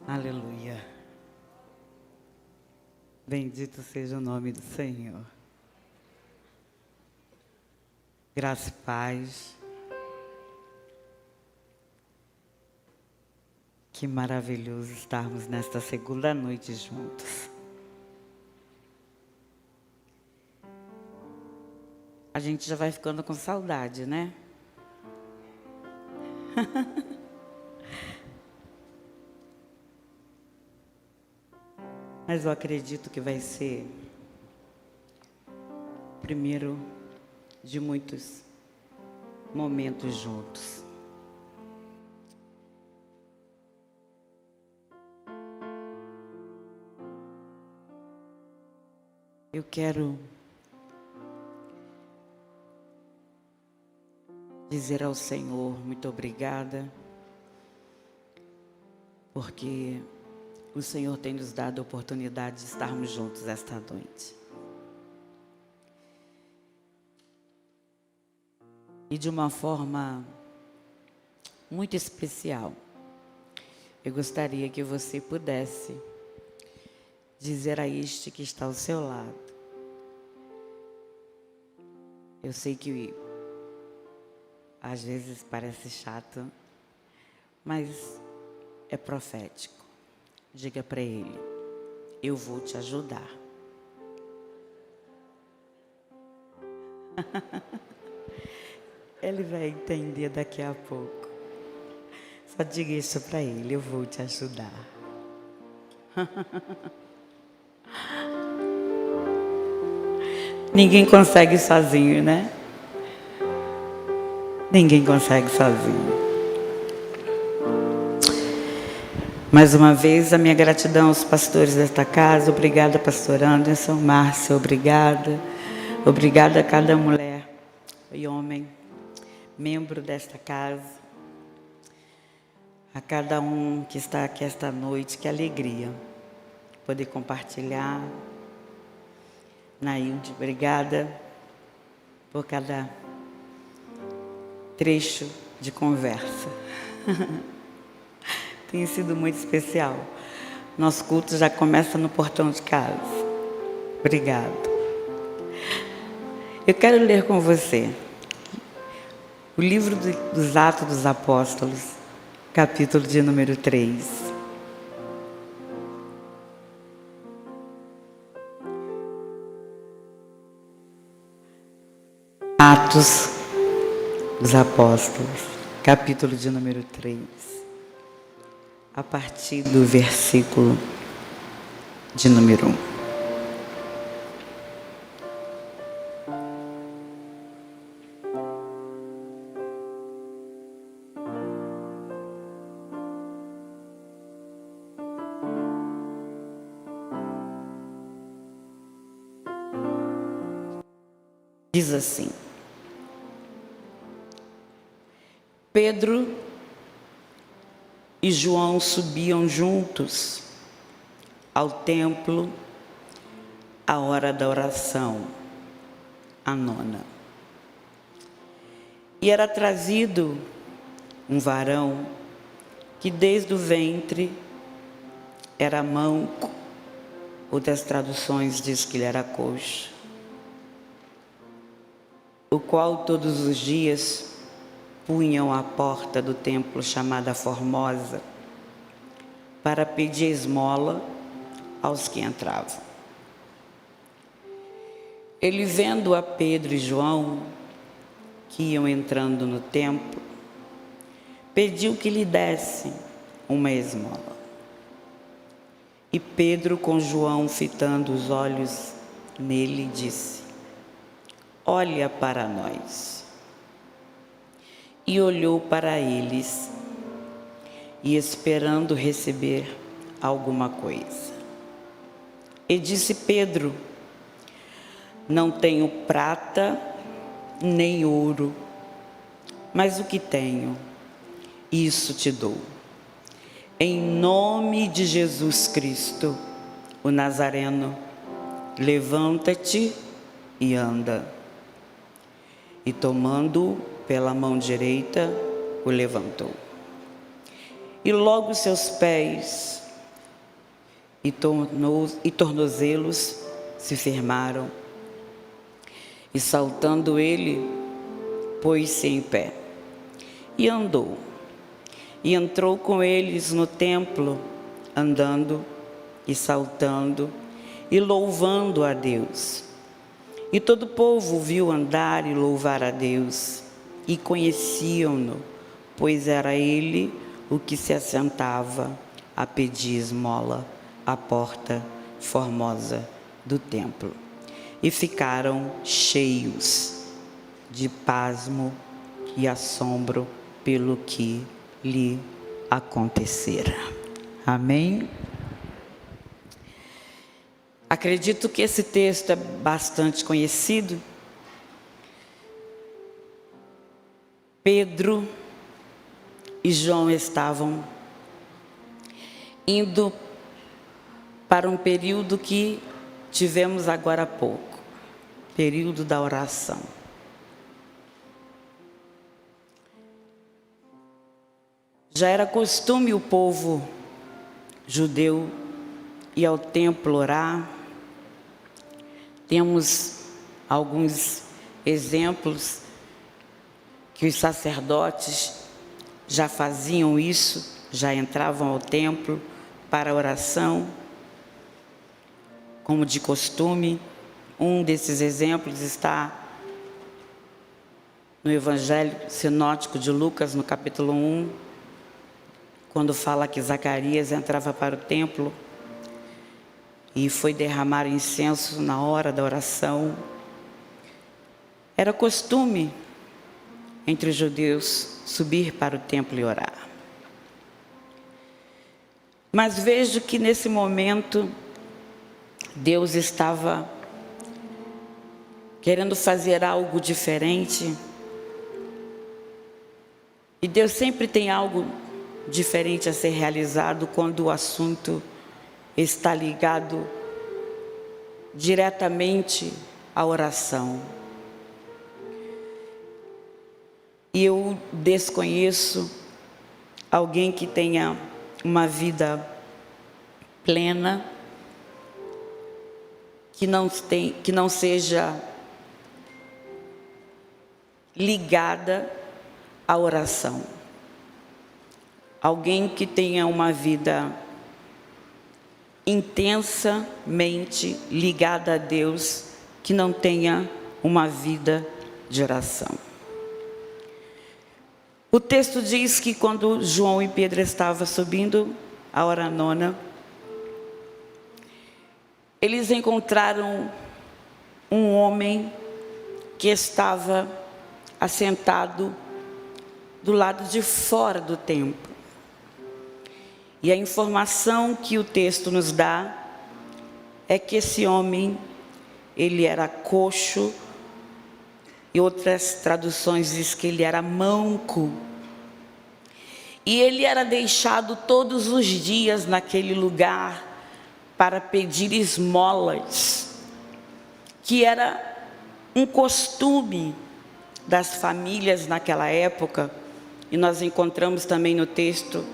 Aleluia. Bendito seja o nome do Senhor. Graça e paz. Que maravilhoso estarmos nesta segunda noite juntos. A gente já vai ficando com saudade, né? Mas eu acredito que vai ser o primeiro de muitos momentos juntos. Eu quero dizer ao Senhor muito obrigada, porque o Senhor tem nos dado a oportunidade de estarmos juntos esta noite. E de uma forma muito especial, eu gostaria que você pudesse dizer a este que está ao seu lado. Eu sei que às vezes parece chato, mas é profético. Diga para ele: eu vou te ajudar. Ele vai entender daqui a pouco. Só diga isso para ele: eu vou te ajudar. Ninguém consegue sozinho, né? Ninguém consegue sozinho. Mais uma vez, a minha gratidão aos pastores desta casa. Obrigada, pastor Anderson, Márcia, obrigada. Obrigada a cada mulher e homem, membro desta casa. A cada um que está aqui esta noite, que alegria poder compartilhar. Nailde, obrigada por cada trecho de conversa. Tem sido muito especial. Nosso culto já começa no portão de casa. Obrigado. Eu quero ler com você o livro dos Atos dos Apóstolos, capítulo de número 3. Atos dos Apóstolos, capítulo de número 3. A partir do versículo de número 1. Diz assim: Pedro e João subiam juntos ao templo à hora da oração, a 9ª. E era trazido um varão que desde o ventre era manco, outras traduções diz que ele era coxo, o qual todos os dias punham à porta do templo chamada Formosa para pedir esmola aos que entravam. Ele, vendo a Pedro e João, que iam entrando no templo, pediu que lhe dessem uma esmola. E Pedro, com João fitando os olhos nele, disse: olha para nós. E olhou para eles, e esperando receber alguma coisa. E disse Pedro: não tenho prata nem ouro, mas o que tenho, isso te dou. Em nome de Jesus Cristo, o Nazareno, levanta-te e anda. E tomando-o pela mão direita, o levantou. E logo seus pés e tornozelos se firmaram. E saltando ele, pôs-se em pé e andou. E entrou com eles no templo, andando e saltando e louvando a Deus. E todo o povo viu andar e louvar a Deus, e conheciam-no, pois era ele o que se assentava a pedir esmola à porta formosa do templo. E ficaram cheios de pasmo e assombro pelo que lhe acontecera. Amém? Acredito que esse texto é bastante conhecido. Pedro e João estavam indo para um período que tivemos agora há pouco, período da oração. Já era costume o povo judeu ir ao templo orar. Temos alguns exemplos que os sacerdotes já faziam isso, já entravam ao templo para a oração, como de costume. Um desses exemplos está no Evangelho Sinótico de Lucas, no capítulo 1, quando fala que Zacarias entrava para o templo e foi derramar incenso na hora da oração. Era costume entre os judeus subir para o templo e orar. Mas vejo que nesse momento Deus estava querendo fazer algo diferente. E Deus sempre tem algo diferente a ser realizado quando o assunto está ligado diretamente à oração. E eu desconheço alguém que tenha uma vida plena, que não seja ligada à oração. Alguém que tenha uma vida intensamente ligada a Deus, que não tenha uma vida de oração. O texto diz que quando João e Pedro estavam subindo a hora nona, eles encontraram um homem que estava assentado do lado de fora do templo. E a informação que o texto nos dá é que esse homem, ele era coxo, e outras traduções diz que ele era manco. E ele era deixado todos os dias naquele lugar para pedir esmolas, que era um costume das famílias naquela época. E nós encontramos também no texto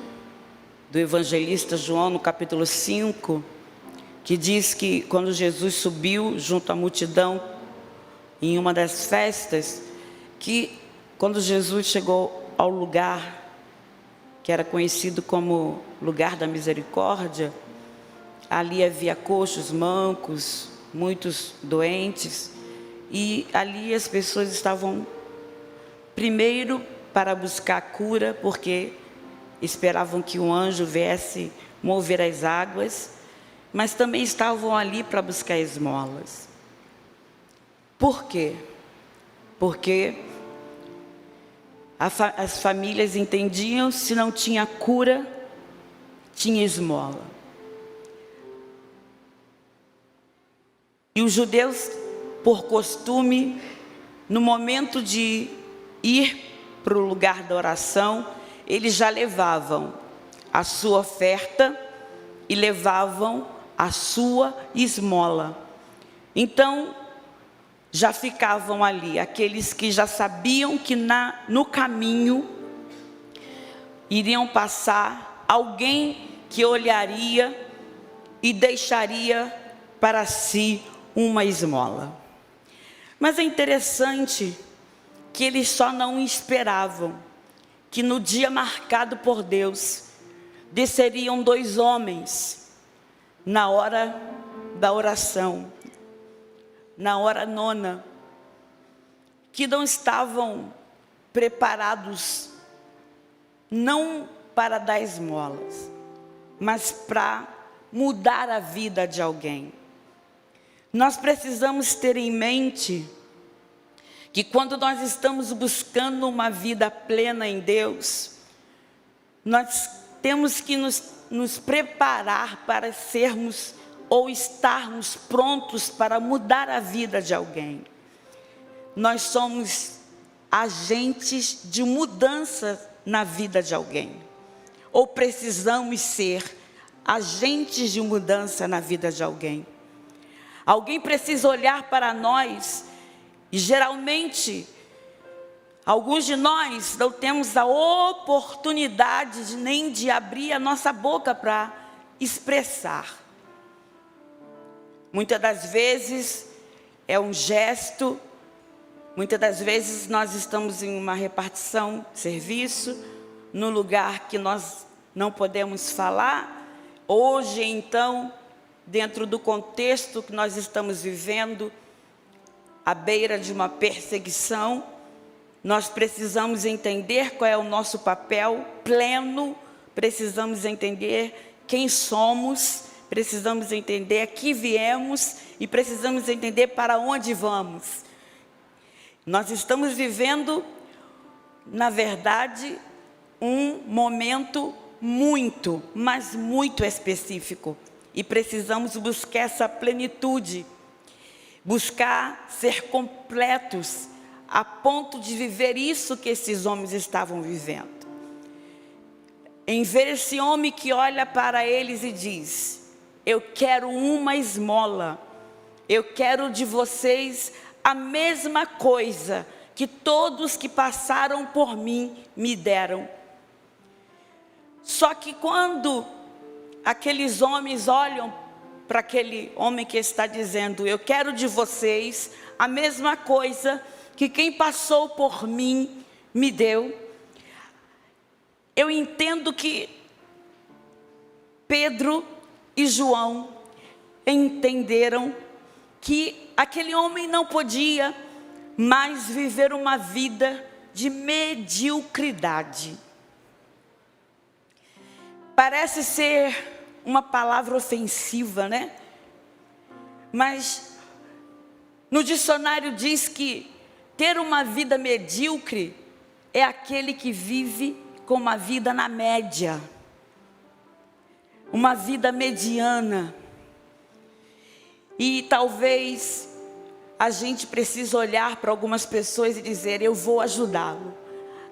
do evangelista João, no capítulo 5, que diz que quando Jesus subiu junto à multidão em uma das festas, que quando Jesus chegou ao lugar que era conhecido como lugar da misericórdia, ali havia coxos, mancos, muitos doentes, e ali as pessoas estavam primeiro para buscar cura, porque esperavam que um anjo viesse mover as águas, mas também estavam ali para buscar esmolas. Por quê? Porque as famílias entendiam, se não tinha cura, tinha esmola. E os judeus, por costume, no momento de ir para o lugar da oração, eles já levavam a sua oferta e levavam a sua esmola. Então, já ficavam ali aqueles que já sabiam que no caminho iriam passar alguém que olharia e deixaria para si uma esmola. Mas é interessante que eles só não esperavam que no dia marcado por Deus, desceriam 2 homens na hora da oração, na hora nona, que não estavam preparados não para dar esmolas, mas para mudar a vida de alguém. Nós precisamos ter em mente que quando nós estamos buscando uma vida plena em Deus, nós temos que nos preparar para sermos ou estarmos prontos para mudar a vida de alguém. Nós somos agentes de mudança na vida de alguém, ou precisamos ser agentes de mudança na vida de alguém. Alguém precisa olhar para nós, e geralmente, alguns de nós não temos a oportunidade nem de abrir a nossa boca para expressar. Muitas das vezes é um gesto, muitas das vezes nós estamos em uma repartição, serviço, no lugar que nós não podemos falar. Hoje, então, dentro do contexto que nós estamos vivendo, à beira de uma perseguição, nós precisamos entender qual é o nosso papel pleno, precisamos entender quem somos, precisamos entender a que viemos e precisamos entender para onde vamos. Nós estamos vivendo, na verdade, um momento muito, mas muito específico. E precisamos buscar essa plenitude, buscar ser completos, a ponto de viver isso que esses homens estavam vivendo. Em ver esse homem que olha para eles e diz: eu quero uma esmola, eu quero de vocês a mesma coisa que todos que passaram por mim me deram. Só que quando aqueles homens olham para aquele homem que está dizendo: eu quero de vocês a mesma coisa que quem passou por mim me deu, eu entendo que Pedro e João entenderam que aquele homem não podia mais viver uma vida de mediocridade. Parece ser uma palavra ofensiva, né? Mas no dicionário diz que ter uma vida medíocre é aquele que vive com uma vida na média, uma vida mediana. E talvez a gente precise olhar para algumas pessoas e dizer: eu vou ajudá-lo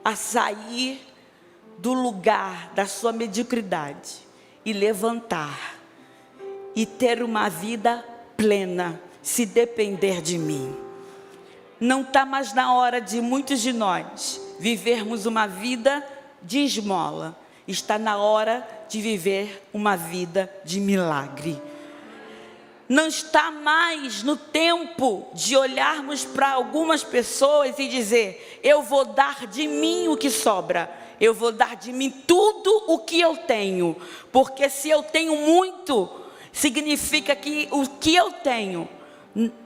a sair do lugar da sua mediocridade e levantar e ter uma vida plena, se depender de mim. Não está mais na hora de muitos de nós vivermos uma vida de esmola. Está na hora de viver uma vida de milagre. Não está mais no tempo de olharmos para algumas pessoas e dizer: eu vou dar de mim o que sobra, eu vou dar de mim tudo o que eu tenho, porque se eu tenho muito, significa que o que eu tenho,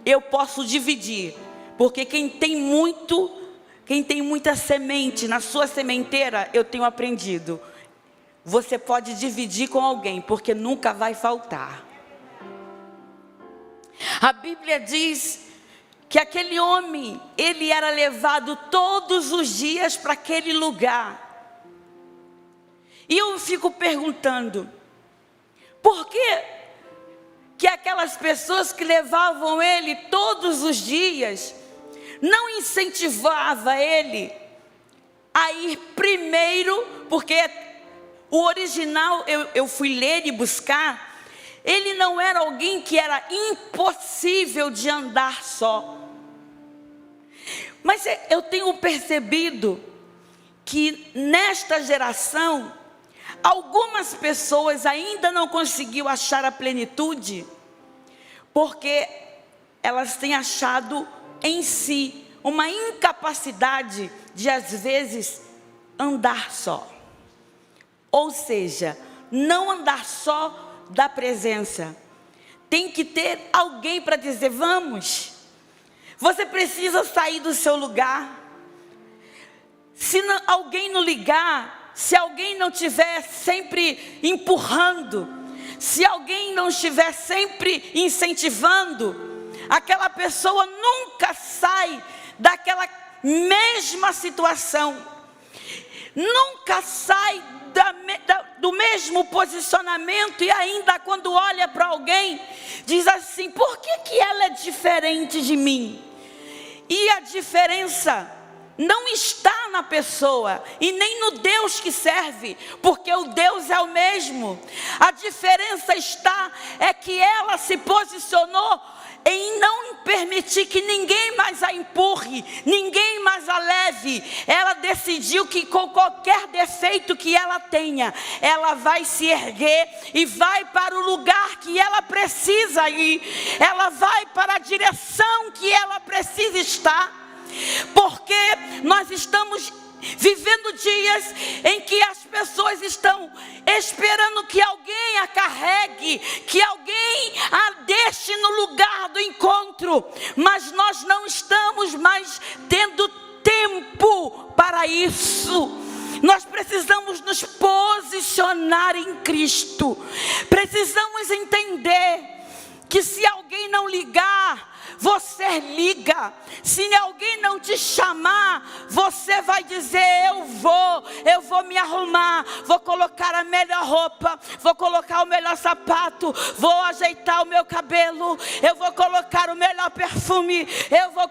eu posso dividir, porque quem tem muito, quem tem muita semente na sua sementeira, eu tenho aprendido, você pode dividir com alguém, porque nunca vai faltar. A Bíblia diz que aquele homem, ele era levado todos os dias para aquele lugar. E eu fico perguntando, por que aquelas pessoas que levavam ele todos os dias, não incentivava ele a ir primeiro, porque o original eu fui ler e buscar, ele não era alguém que era impossível de andar só. Mas eu tenho percebido que nesta geração, algumas pessoas ainda não conseguiu achar a plenitude, porque elas têm achado em si uma incapacidade de, às vezes, andar só. Ou seja, não andar só da presença. Tem que ter alguém para dizer, vamos. Você precisa sair do seu lugar. Se não, alguém não ligar, se alguém não estiver sempre empurrando, se alguém não estiver sempre incentivando, aquela pessoa nunca sai daquela mesma situação, nunca sai do mesmo posicionamento, e ainda quando olha para alguém, diz assim, por que ela é diferente de mim? E a diferença não está na pessoa e nem no Deus que serve, porque o Deus é o mesmo. A diferença está é que ela se posicionou em não permitir que ninguém mais a empurre, ninguém mais a leve. Ela decidiu que com qualquer defeito que ela tenha, ela vai se erguer e vai para o lugar que ela precisa ir. Ela vai para a direção que ela precisa estar. Porque nós estamos vivendo dias em que as pessoas estão esperando que alguém a carregue, que alguém a deixe no lugar do encontro, mas nós não estamos mais tendo tempo para isso. Nós precisamos nos posicionar em Cristo. Precisamos entender que se alguém não ligar, você liga. Se alguém não te chamar, você vai dizer, eu vou me arrumar, vou colocar a melhor roupa, vou colocar o melhor sapato, vou ajeitar o meu cabelo, eu vou colocar o melhor perfume, eu vou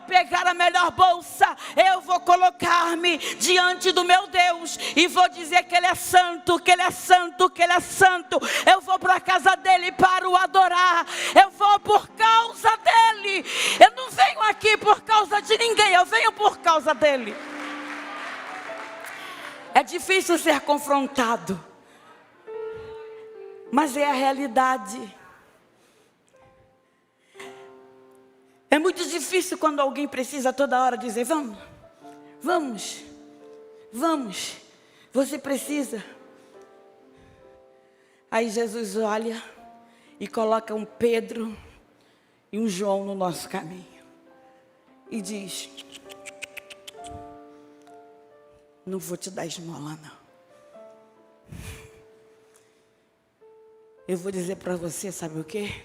pegar a melhor bolsa, eu vou colocar-me diante do meu Deus e vou dizer que Ele é santo, que Ele é santo, que Ele é santo. Eu vou para a casa dEle para o adorar, eu vou por causa dEle. Eu não venho aqui por causa de ninguém, eu venho por causa dEle. É difícil ser confrontado, mas é a realidade. É muito difícil quando alguém precisa toda hora dizer, vamos, você precisa. Aí Jesus olha e coloca um Pedro e um João no nosso caminho e diz, não vou te dar esmola não. Eu vou dizer para você, sabe o quê?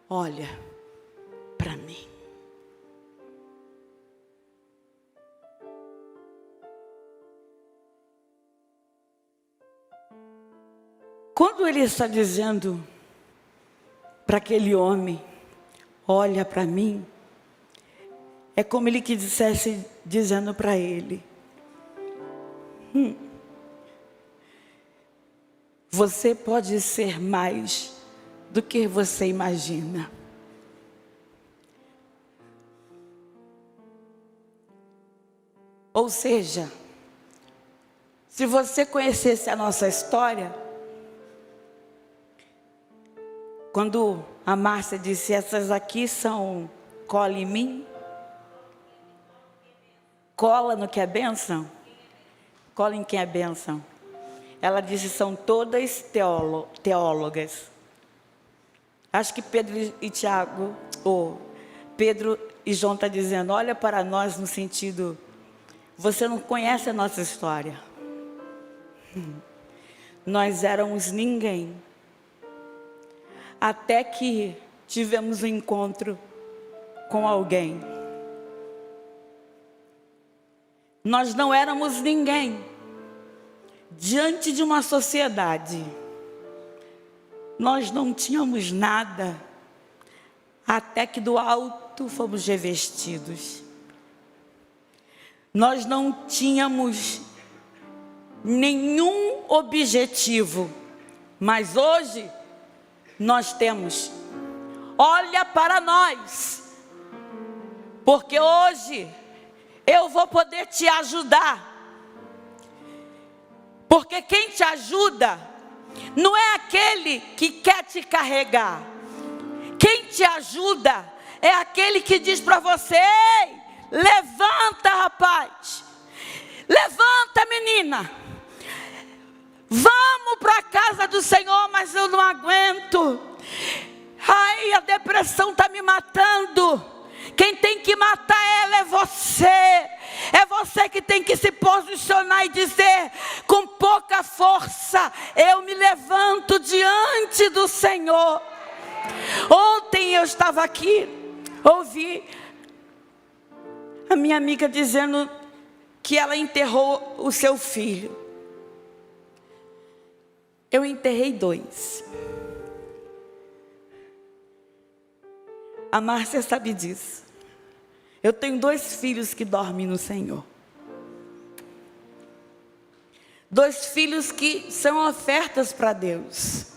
Olha para mim. Quando ele está dizendo para aquele homem, olha para mim, é como ele que dissesse, dizendo para ele, você pode ser mais do que você imagina. Ou seja, se você conhecesse a nossa história, quando a Márcia disse, essas aqui são cola em mim, cola no que é bênção, cola em quem é bênção. Ela disse, são todas teólogas. Acho que Pedro e Tiago, ou Pedro e João está dizendo, olha para nós no sentido, você não conhece a nossa história. Nós éramos ninguém. Até que tivemos um encontro com alguém. Nós não éramos ninguém diante de uma sociedade. Nós não tínhamos nada, até que do alto fomos revestidos. Nós não tínhamos nenhum objetivo, mas hoje nós temos. Olha para nós, porque hoje eu vou poder te ajudar. Porque quem te ajuda não é aquele que quer te carregar. Quem te ajuda é aquele que diz para você: ei, levanta, rapaz. Levanta, menina. Vamos para a casa do Senhor, mas eu não aguento. Ai, a depressão está me matando. Quem tem que matar ela é você. É você que tem que se posicionar e dizer com pouca força: eu me levanto diante do Senhor. Ontem eu estava aqui, ouvi a minha amiga dizendo que ela enterrou o seu filho. Eu enterrei 2. A Márcia sabe disso. Eu tenho 2 filhos que dormem no Senhor. 2 filhos que são ofertas para Deus.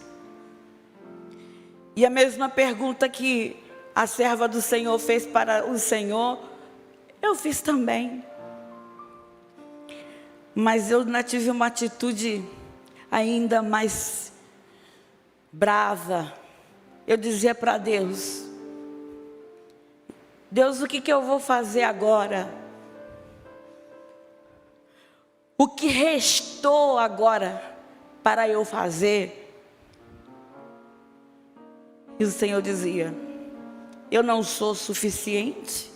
E a mesma pergunta que a serva do Senhor fez para o Senhor, eu fiz também. Mas eu ainda tive uma atitude ainda mais brava. Eu dizia para Deus: Deus, o que eu vou fazer agora? O que restou agora para eu fazer? E o Senhor dizia: eu não sou suficiente.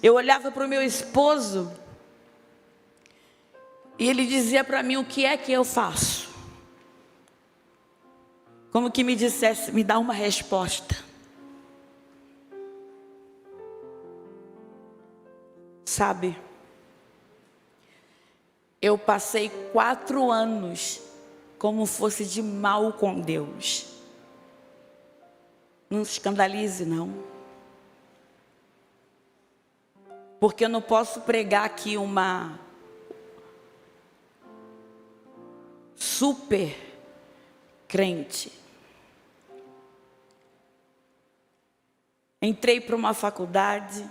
Eu olhava para o meu esposo e ele dizia para mim: o que é que eu faço? Como que me dissesse: me dá uma resposta. Sabe, eu passei 4 anos como fosse de mal com Deus. Não se escandalize, não. Porque eu não posso pregar aqui uma super crente. Entrei para uma faculdade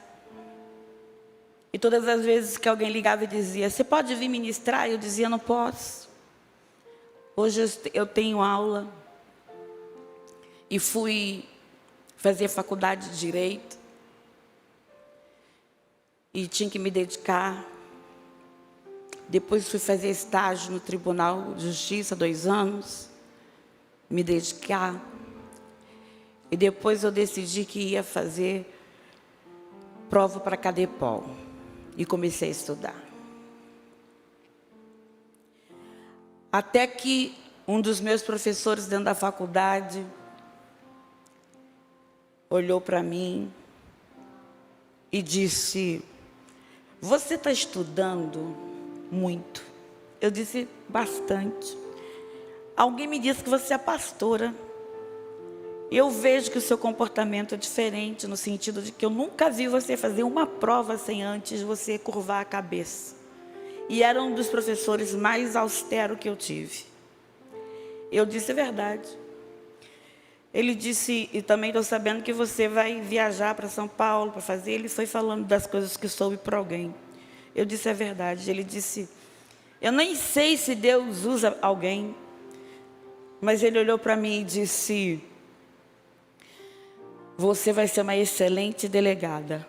e todas as vezes que alguém ligava e dizia: você pode vir ministrar? Eu dizia: não posso. Hoje eu tenho aula e fui fazer faculdade de Direito e tinha que me dedicar. Depois fui fazer estágio no Tribunal de Justiça, 2 anos, me dedicar. E depois eu decidi que ia fazer prova para Cadepol e comecei a estudar. Até que um dos meus professores dentro da faculdade olhou para mim e disse: você está estudando muito? Eu disse: bastante. Alguém me disse que você é pastora. Eu vejo que o seu comportamento é diferente, no sentido de que eu nunca vi você fazer uma prova sem antes você curvar a cabeça. E era um dos professores mais austeros que eu tive. Eu disse: é verdade. Ele disse: e também estou sabendo que você vai viajar para São Paulo para fazer. Ele foi falando das coisas que soube para alguém. Eu disse: é verdade. Ele disse: eu nem sei se Deus usa alguém. Mas ele olhou para mim e disse: você vai ser uma excelente delegada,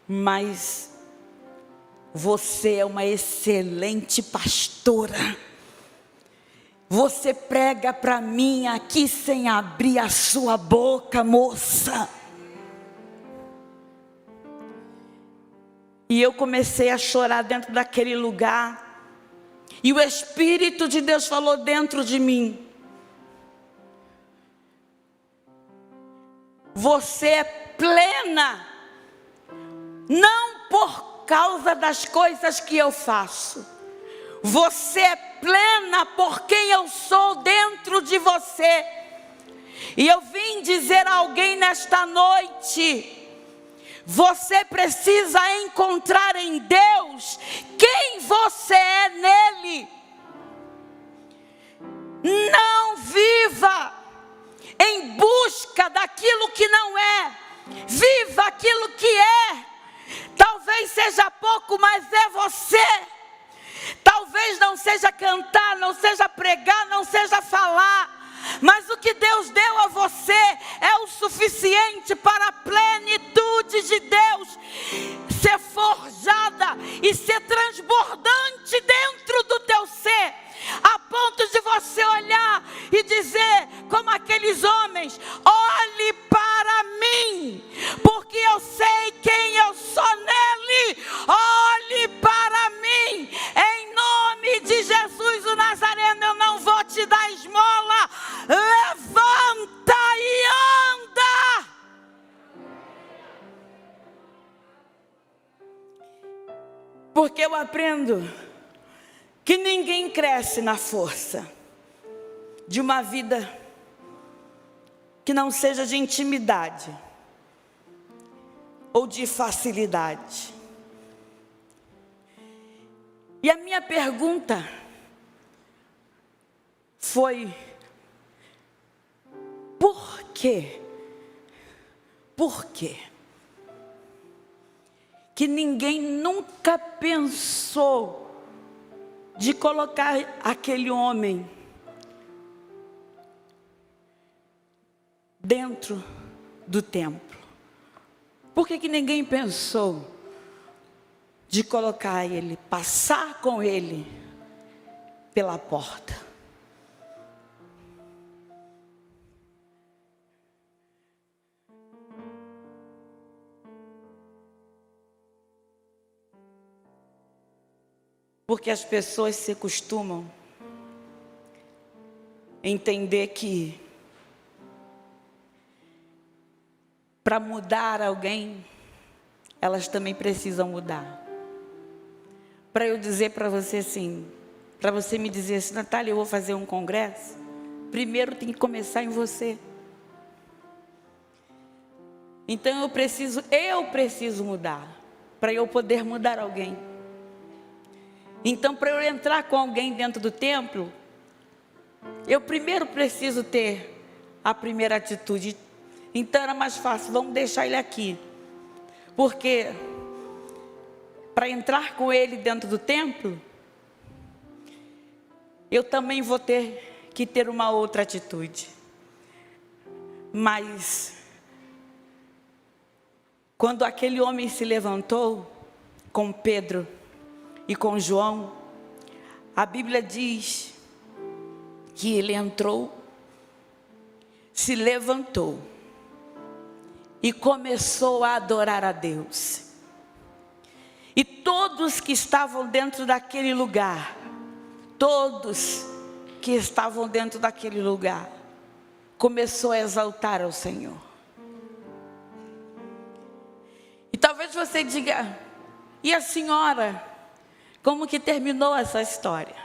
mas você é uma excelente pastora. Você prega para mim aqui sem abrir a sua boca, moça. E eu comecei a chorar dentro daquele lugar. E o Espírito de Deus falou dentro de mim: você é plena, não por causa das coisas que eu faço. Você é plena por quem eu sou dentro de você. E eu vim dizer a alguém nesta noite: você precisa encontrar em Deus quem você é nele. Não viva em busca daquilo que não é. Viva aquilo que é. Talvez seja pouco, mas é você. Talvez não seja cantar, não seja pregar, não seja falar, mas o que Deus deu a você é o suficiente para a plenitude de Deus ser forjada e ser transbordante dentro do teu ser, a ponto de você olhar e dizer, como aqueles homens: olhe para mim, porque eu sei quem eu sou nele. Olhe para mim, em nome de Jesus o Nazareno. Eu não vou te dar esmola. Levanta e anda. Porque eu aprendo que ninguém cresce na força de uma vida que não seja de intimidade ou de facilidade. E a minha pergunta foi: por quê? Por quê que ninguém nunca pensou de colocar aquele homem dentro do templo? Por que ninguém pensou de colocar ele, passar com ele pela porta? Porque as pessoas se costumam entender que para mudar alguém, elas também precisam mudar. Para eu dizer para você assim, para você me dizer assim: Natália, eu vou fazer um congresso, primeiro tem que começar em você. Então eu preciso mudar, para eu poder mudar alguém. Então, para eu entrar com alguém dentro do templo, eu primeiro preciso ter a primeira atitude. Então era mais fácil, vamos deixar ele aqui, porque para entrar com ele dentro do templo, eu também vou ter que ter uma outra atitude. Mas quando aquele homem se levantou com Pedro e com João, a Bíblia diz que ele entrou, se levantou e começou a adorar a Deus. E todos que estavam dentro daquele lugar, começou a exaltar ao Senhor. E talvez você diga: e a senhora, como que terminou essa história?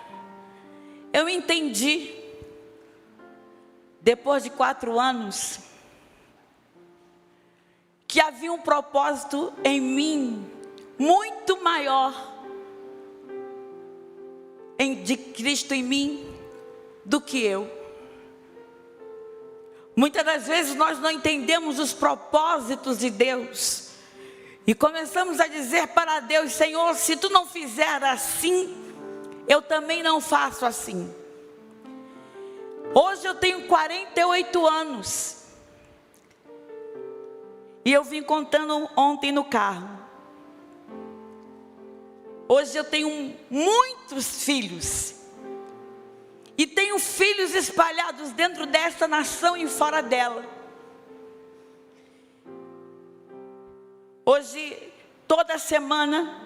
Eu entendi, depois de 4 anos, que havia um propósito em mim, muito maior, de Cristo em mim, do que eu. Muitas das vezes nós não entendemos os propósitos de Deus, e começamos a dizer para Deus: Senhor, se tu não fizer assim, eu também não faço assim. Hoje eu tenho 48 anos. E eu vim contando ontem no carro. Hoje eu tenho muitos filhos. E tenho filhos espalhados dentro desta nação e fora dela. Hoje, toda semana,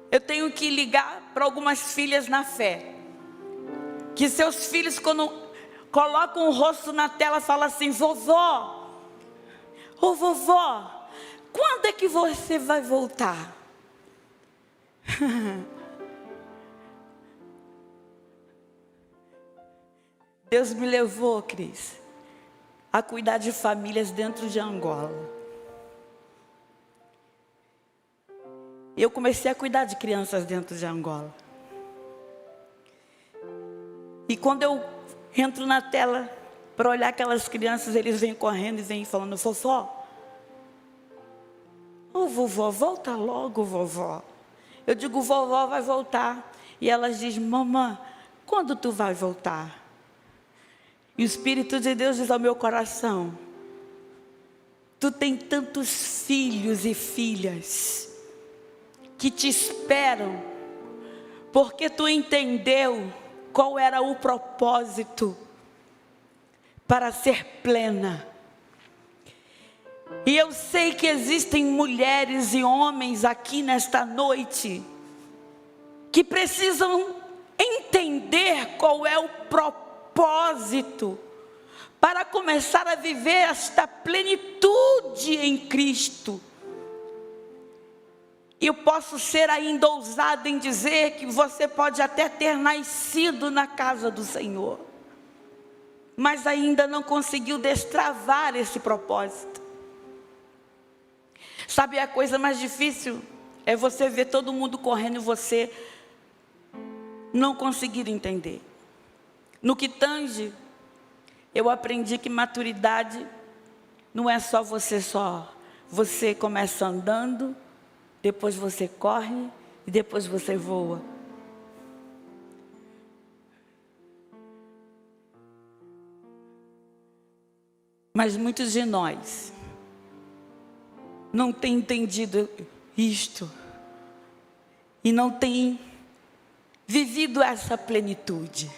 eu tenho que ligar para algumas filhas na fé, que seus filhos, quando colocam o rosto na tela, falam assim: vovó, ô vovó, quando é que você vai voltar? Deus me levou, Cris, a cuidar de famílias dentro de Angola. Eu comecei a cuidar de crianças dentro de Angola. E quando eu entro na tela para olhar aquelas crianças, eles vêm correndo e vêm falando: vovó, ô vovó, volta logo, vovó. Eu digo: vovó vai voltar. E elas dizem: mamãe, quando tu vai voltar? E o Espírito de Deus diz ao meu coração: tu tem tantos filhos e filhas que te esperam, porque tu entendeu qual era o propósito para ser plena. E eu sei que existem mulheres e homens aqui nesta noite que precisam entender qual é o propósito para começar a viver esta plenitude em Cristo. E eu posso ser ainda ousada em dizer que você pode até ter nascido na casa do Senhor, mas ainda não conseguiu destravar esse propósito. Sabe, a coisa mais difícil é você ver todo mundo correndo e você não conseguir entender. No que tange, eu aprendi que maturidade não é só. Você começa andando, depois você corre e depois você voa. Mas muitos de nós não têm entendido isto e não têm vivido essa plenitude.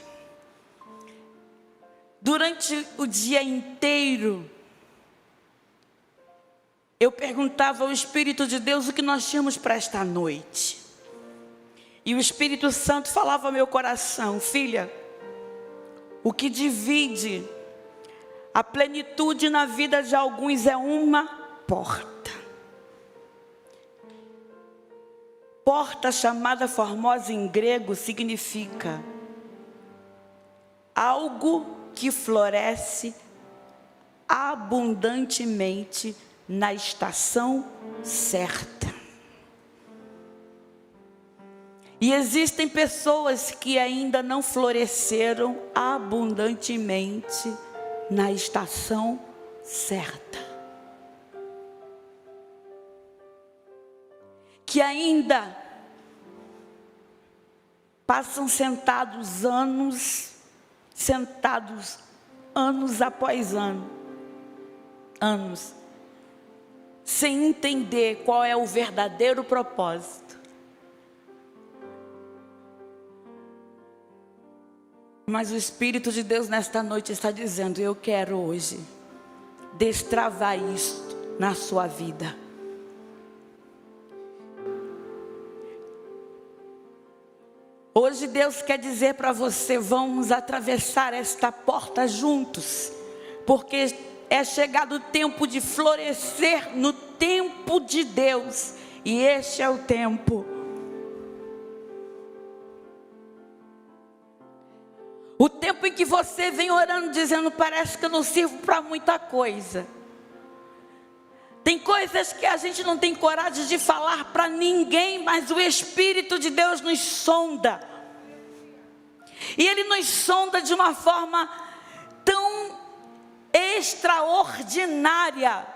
Durante o dia inteiro, eu perguntava ao Espírito de Deus o que nós tínhamos para esta noite. E o Espírito Santo falava ao meu coração: filha, o que divide a plenitude na vida de alguns é uma porta. Porta, chamada formosa em grego, significa algo que floresce abundantemente na estação certa. E existem pessoas que ainda não floresceram abundantemente na estação certa, que ainda passam sentados anos após anos, sem entender qual é o verdadeiro propósito. Mas o Espírito de Deus nesta noite está dizendo: eu quero hoje destravar isto na sua vida. Hoje Deus quer dizer para você: vamos atravessar esta porta juntos, porque é chegado o tempo de florescer no tempo de Deus, e este é o tempo. O tempo em que você vem orando dizendo: parece que eu não sirvo para muita coisa. Tem coisas que a gente não tem coragem de falar para ninguém, mas o Espírito de Deus nos sonda. E Ele nos sonda de uma forma tão extraordinária.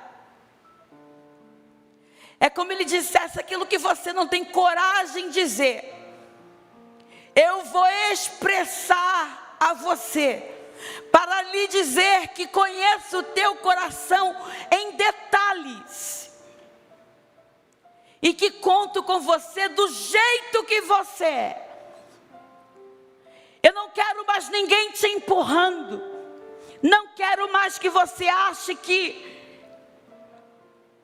É como Ele dissesse aquilo que você não tem coragem de dizer. Eu vou expressar a você, para lhe dizer que conheço o teu coração em detalhes, e que conto com você do jeito que você é. Eu não quero mais ninguém te empurrando, não quero mais que você ache que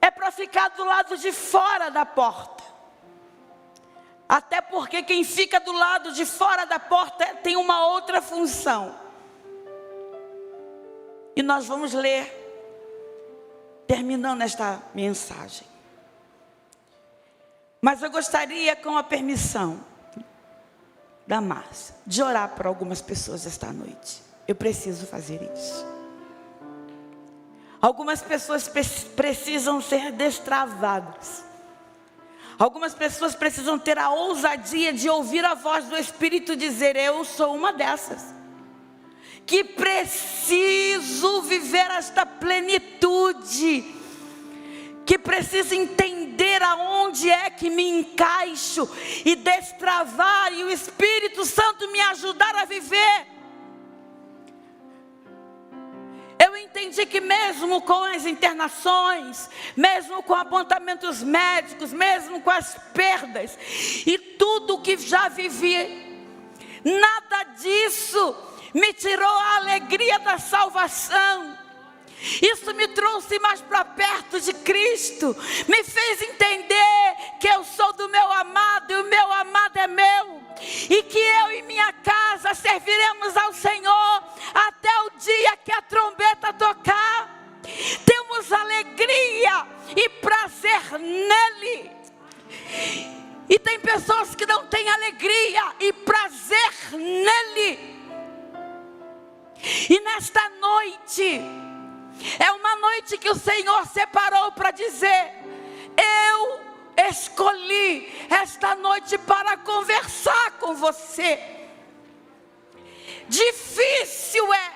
é para ficar do lado de fora da porta. Até porque quem fica do lado de fora da porta tem uma outra função. E nós vamos ler, terminando esta mensagem. Mas eu gostaria, com a permissão da Márcia, de orar por algumas pessoas esta noite. Eu preciso fazer isso. Algumas pessoas precisam ser destravadas. Algumas pessoas precisam ter a ousadia de ouvir a voz do Espírito dizer: eu sou uma dessas, que preciso viver esta plenitude, que preciso entender aonde é que me encaixo e destravar, e o Espírito Santo me ajudar a viver. Eu entendi que mesmo com as internações, mesmo com apontamentos médicos, mesmo com as perdas e tudo que já vivi, nada disso me tirou a alegria da salvação. Isso me trouxe mais para perto de Cristo, me fez entender que eu sou do meu amado e o meu amado é meu, e que eu e minha casa serviremos ao Senhor até o dia que a trombeta tocar. Temos alegria e prazer nele. E tem pessoas que não têm alegria e prazer nele. E nesta noite, é uma noite que o Senhor separou para dizer: eu escolhi esta noite para conversar com você. Difícil é,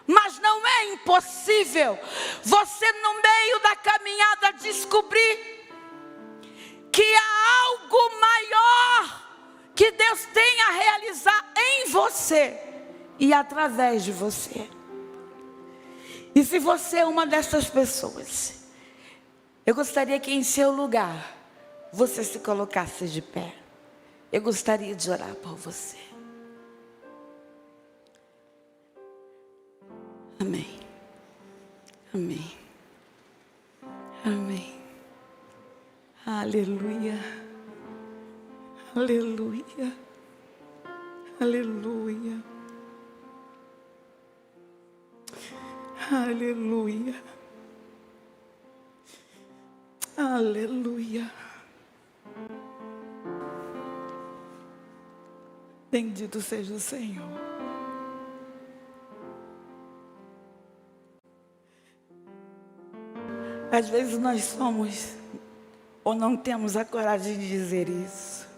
mas não é impossível você no meio da caminhada descobrir que há algo maior que Deus tem a realizar em você e através de você. E se você é uma dessas pessoas, eu gostaria que em seu lugar você se colocasse de pé. Eu gostaria de orar por você. Amém. Amém. Amém. Aleluia. Aleluia. Aleluia. Aleluia. Aleluia. Bendito seja o Senhor. Às vezes nós somos, ou não temos a coragem de dizer isso.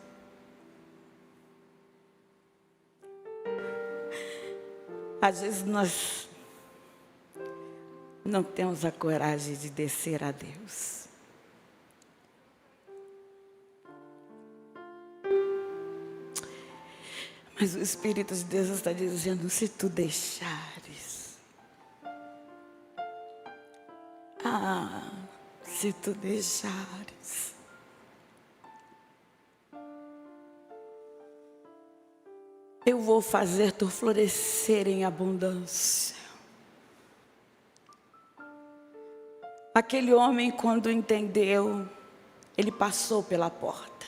Às vezes nós não temos a coragem de descer a Deus. Mas o Espírito de Deus está dizendo: se tu deixares, se tu deixares, eu vou fazer tu florescer em abundância. Aquele homem, quando entendeu, ele passou pela porta.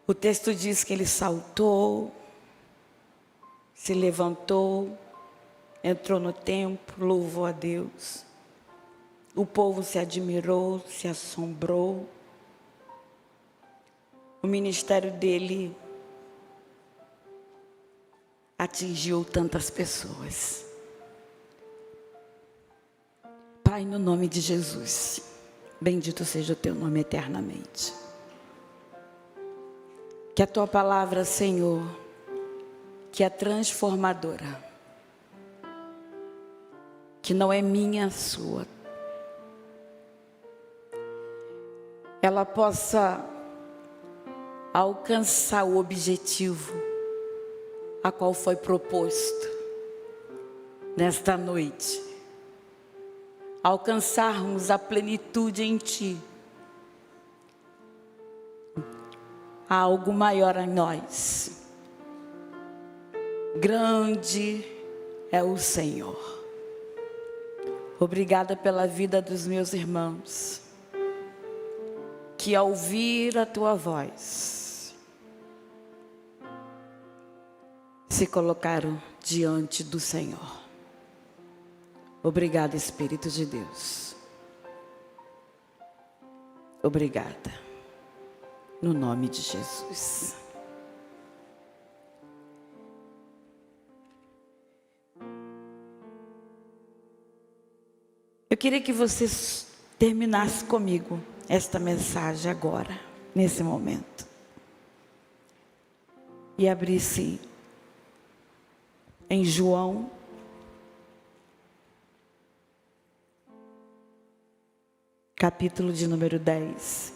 O texto diz que ele saltou, se levantou, entrou no templo, louvou a Deus. O povo se admirou, se assombrou. O ministério dele atingiu tantas pessoas. Pai, no nome de Jesus, bendito seja o teu nome eternamente. Que a tua palavra, Senhor, que é transformadora, que não é minha, sua, ela possa alcançar o objetivo a qual foi proposto nesta noite. Alcançarmos a plenitude em Ti. Há algo maior em nós. Grande é o Senhor. Obrigada pela vida dos meus irmãos, que ao ouvir a Tua voz, se colocaram diante do Senhor. Obrigada, Espírito de Deus. Obrigada. No nome de Jesus. Eu queria que você terminasse comigo esta mensagem agora, nesse momento. E abrisse em João, capítulo de número 10.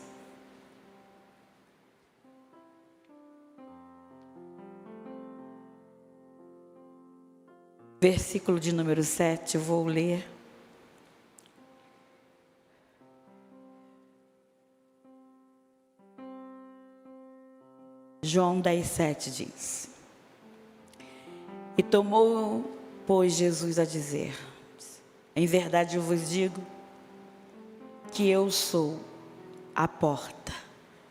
Versículo de número 7, eu vou ler. João 10, 7 diz: E tomou, pois, Jesus a dizer: Em verdade eu vos digo que eu sou a porta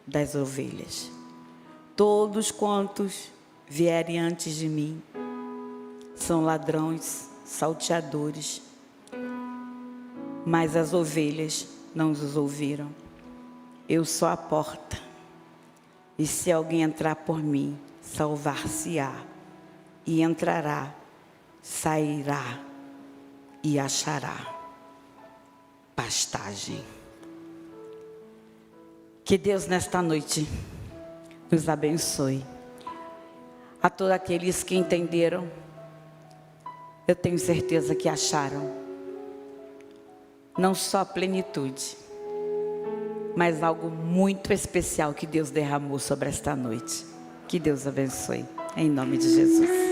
das ovelhas. Todos quantos vierem antes de mim são ladrões, salteadores, mas as ovelhas não os ouviram. Eu sou a porta, e se alguém entrar por mim, salvar-se-á, e entrará, sairá e achará pastagem. Que Deus nesta noite nos abençoe. A todos aqueles que entenderam, eu tenho certeza que acharam não só plenitude, mas algo muito especial que Deus derramou sobre esta noite. Que Deus abençoe, em nome de Jesus.